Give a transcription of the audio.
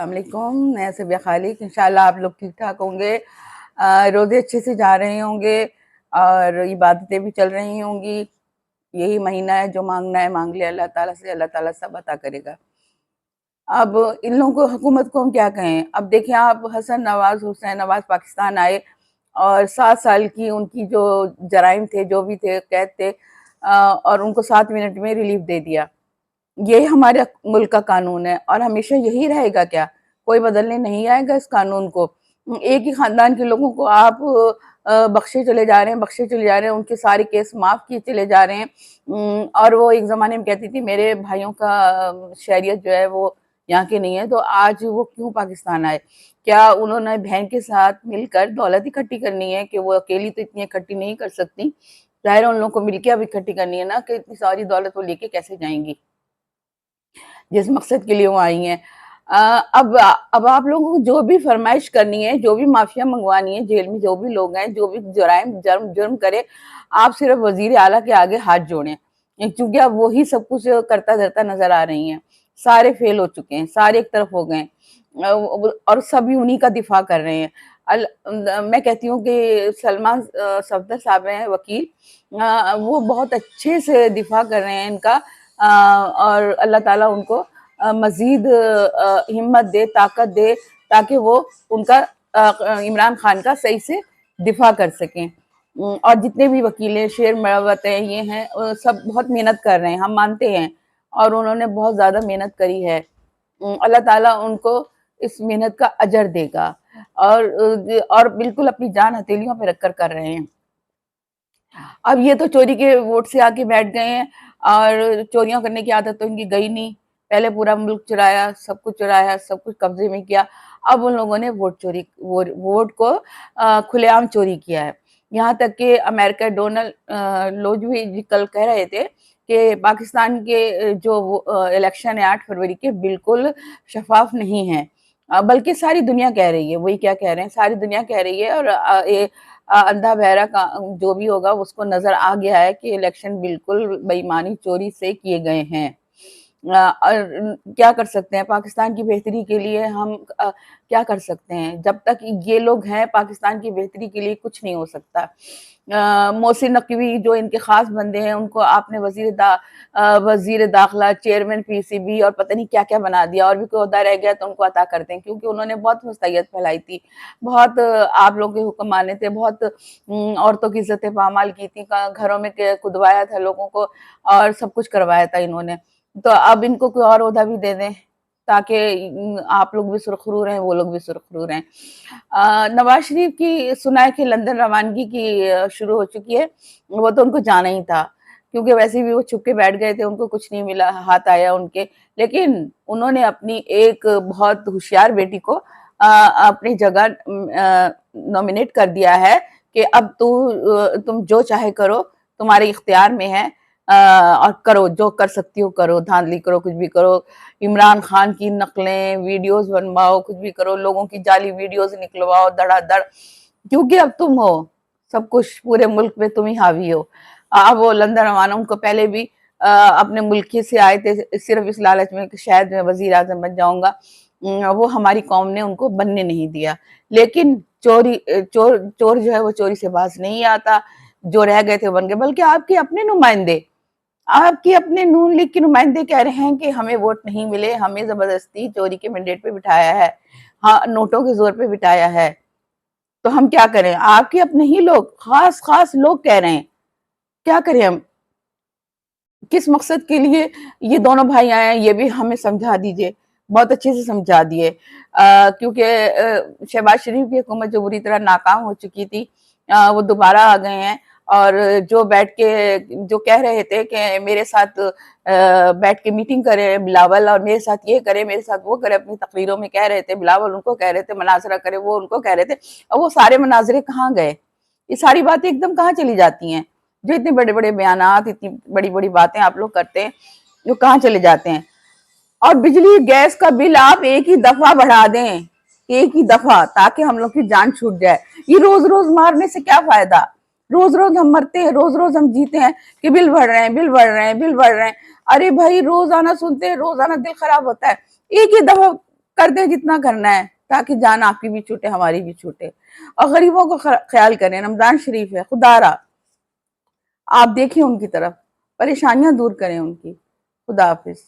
السلام علیکم، میں سبیہ خالق۔ انشاءاللہ آپ لوگ ٹھیک ٹھاک ہوں گے، روزے اچھے سے جا رہے ہوں گے اور عبادتیں بھی چل رہی ہوں گی۔ یہی مہینہ ہے، جو مانگنا ہے مانگ لے اللہ تعالیٰ سے، اللہ تعالیٰ سب عطا کرے گا۔ اب ان لوگوں کو، حکومت کو ہم کیا کہیں؟ اب دیکھیں آپ، حسین نواز پاکستان آئے اور 7 سال کی ان کی جو جرائم تھے، جو بھی تھے، قید تھے، اور ان کو 7 منٹ میں ریلیف دے دیا۔ یہ ہمارے ملک کا قانون ہے اور ہمیشہ یہی رہے گا کیا؟ کوئی بدلنے نہیں آئے گا اس قانون کو۔ ایک ہی خاندان کے لوگوں کو آپ بخشے چلے جا رہے ہیں، ان کے سارے کیس معاف کیے چلے جا رہے ہیں، اور وہ ایک زمانے میں کہتی تھی میرے بھائیوں کا شہریت جو ہے وہ یہاں کے نہیں ہے، تو آج وہ کیوں پاکستان آئے؟ کیا انہوں نے بہن کے ساتھ مل کر دولت اکٹھی کرنی ہے کہ وہ اکیلی تو اتنی اکٹھی نہیں کر سکتی؟ ظاہر ان لوگوں کو مل کے اب اکٹھی کرنی ہے نا، کہ اتنی ساری دولت وہ لے کے کیسے جائیں گی جس مقصد کے لیے وہ آئی ہیں۔ اب آپ لوگوں کو جو بھی فرمائش کرنی ہے، جو بھی معافیاں منگوانی ہے، جیل میں جو بھی لوگ ہیں، جو بھی جرم کرے، آپ صرف وزیر اعلیٰ کے آگے ہاتھ جوڑیں، کیونکہ اب وہی سب کچھ کرتا دھرتا نظر آ رہی ہیں۔ سارے فیل ہو چکے ہیں، سارے ایک طرف ہو گئے، اور سبھی انہی کا دفاع کر رہے ہیں۔ میں کہتی ہوں کہ سلمان صفدر صاحب ہیں وکیل، وہ بہت اچھے سے دفاع کر رہے ہیں ان کا، اور اللہ تعالیٰ ان کو مزید ہمت دے، طاقت دے، تاکہ وہ ان کا عمران خان کا صحیح سے دفاع کر سکیں۔ اور جتنے بھی وکیل ہیں، شیر مروت ہیں، یہ ہیں، سب بہت محنت کر رہے ہیں، ہم مانتے ہیں، اور انہوں نے بہت زیادہ محنت کری ہے۔ اللہ تعالیٰ ان کو اس محنت کا اجر دے گا، اور بالکل اپنی جان ہتھیلیوں پہ رکھ کر رہے ہیں۔ اب یہ تو چوری کے ووٹ سے آ کے بیٹھ گئے ہیں، اور چوریاں کرنے کی عادت تو ان کی گئی نہیں۔ پہلے پورا ملک چرایا، سب کچھ قبضے میں کیا۔ اب ان لوگوں نے ووٹ کو کھلے عام چوری کیا ہے۔ یہاں تک کہ امریکہ لوج بھی کل کہہ رہے تھے کہ پاکستان کے جو الیکشن ہے 8 فروری کے، بالکل شفاف نہیں ہے، بلکہ ساری دنیا کہہ رہی ہے، وہی کیا کہہ رہے ہیں، ساری دنیا کہہ رہی ہے، اور اندھا بہرا کا جو بھی ہوگا اس کو نظر آ گیا ہے کہ الیکشن بالکل بے ایمانی، چوری سے کیے گئے ہیں۔ اور کیا کر سکتے ہیں پاکستان کی بہتری کے لیے؟ ہم کیا کر سکتے ہیں؟ جب تک یہ لوگ ہیں، پاکستان کی بہتری کے لیے کچھ نہیں ہو سکتا۔ محسن نقوی جو ان کے خاص بندے ہیں، ان کو آپ نے وزیر داخلہ، چیئرمین پی سی بی، اور پتہ نہیں کیا کیا بنا دیا، اور بھی کوئی عہدہ رہ گیا تو ان کو عطا کر دیں، کیونکہ انہوں نے بہت مستعد پھیلائی تھی، بہت آپ لوگوں کے حکم مانے تھے، بہت عورتوں کی عزتیں پامال کی تھی، گھروں میں کدوایا تھا لوگوں کو، اور سب کچھ کروایا تھا انہوں نے۔ تو اب ان کو کوئی اور عہدہ بھی دے دیں، تاکہ آپ لوگ بھی سرخرو رہیں، وہ لوگ بھی سرخرو رہیں۔ نواز شریف کی سنا ہے کہ لندن روانگی کی شروع ہو چکی ہے، وہ تو ان کو جانا ہی تھا، کیونکہ ویسے بھی وہ چھپ کے بیٹھ گئے تھے، ان کو کچھ نہیں ملا، ہاتھ آیا ان کے، لیکن انہوں نے اپنی ایک بہت ہوشیار بیٹی کو اپنی جگہ نومینیٹ کر دیا ہے کہ اب تم جو چاہے کرو، تمہارے اختیار میں ہے، اور کرو، جو کر سکتی ہو کرو، دھاندلی کرو، کچھ بھی کرو، عمران خان کی نقلیں، ویڈیوز بنواؤ، کچھ بھی کرو، لوگوں کی جعلی ویڈیوز نکلواؤ دڑا دڑ، کیونکہ اب تم ہو سب کچھ، پورے ملک میں تم ہی حاوی ہو۔ اب وہ لندن روانہ، ان کو پہلے بھی اپنے ملک سے آئے تھے صرف اس لالچ میں کہ شاید میں وزیر اعظم بن جاؤں گا، وہ ہماری قوم نے ان کو بننے نہیں دیا، لیکن چور جو ہے وہ چوری سے باز نہیں آتا، جو رہ گئے تھے بن گئے، بلکہ آپ کے اپنے نمائندے، آپ کے اپنے نون لیگ کے نمائندے کہہ رہے ہیں کہ ہمیں ووٹ نہیں ملے، ہمیں زبردستی چوری کے مینڈیٹ پہ بٹھایا ہے، ہاں نوٹوں کے زور پہ بٹھایا ہے، تو ہم کیا کریں؟ آپ کے اپنے ہی لوگ، خاص لوگ کہہ رہے ہیں، کیا کریں ہم؟ کس مقصد کے لیے یہ دونوں بھائی آئے ہیں، یہ بھی ہمیں سمجھا دیجئے، بہت اچھے سے سمجھا دیے، کیونکہ شہباز شریف کی حکومت جو بری طرح ناکام ہو چکی تھی، وہ دوبارہ آ گئے ہیں، اور جو بیٹھ کے جو کہہ رہے تھے کہ میرے ساتھ بیٹھ کے میٹنگ کرے بلاول، اور میرے ساتھ یہ کرے، میرے ساتھ وہ کرے، اپنی تقریروں میں کہہ رہے تھے، بلاول ان کو کہہ رہے تھے مناظرہ کرے، وہ ان کو کہہ رہے تھے، اور وہ سارے مناظرے کہاں گئے؟ یہ ساری باتیں ایک دم کہاں چلی جاتی ہیں؟ جو اتنے بڑے بڑے بیانات، اتنی بڑی بڑی باتیں آپ لوگ کرتے ہیں، جو کہاں چلے جاتے ہیں؟ اور بجلی گیس کا بل آپ ایک ہی دفعہ بڑھا دیں، ایک ہی دفعہ، تاکہ ہم لوگ کی جان چھوٹ جائے۔ یہ روز روز مارنے سے کیا فائدہ؟ روز روز ہم مرتے ہیں، روز روز ہم جیتے ہیں کہ بل بڑھ رہے ہیں، بل بڑھ رہے ہیں، بل بڑھ رہے ہیں۔ ارے بھائی روزانہ سنتے ہیں، روزانہ دل خراب ہوتا ہے، ایک ہی دفعہ کر دیں جتنا کرنا ہے تاکہ جان آپ کی بھی چھوٹے ہماری بھی چھوٹے. اور غریبوں کو خیال کریں. رمضان شریف ہے، خدا را آپ دیکھیں ان کی طرف، پریشانیاں دور کریں ان کی. خدا حافظ.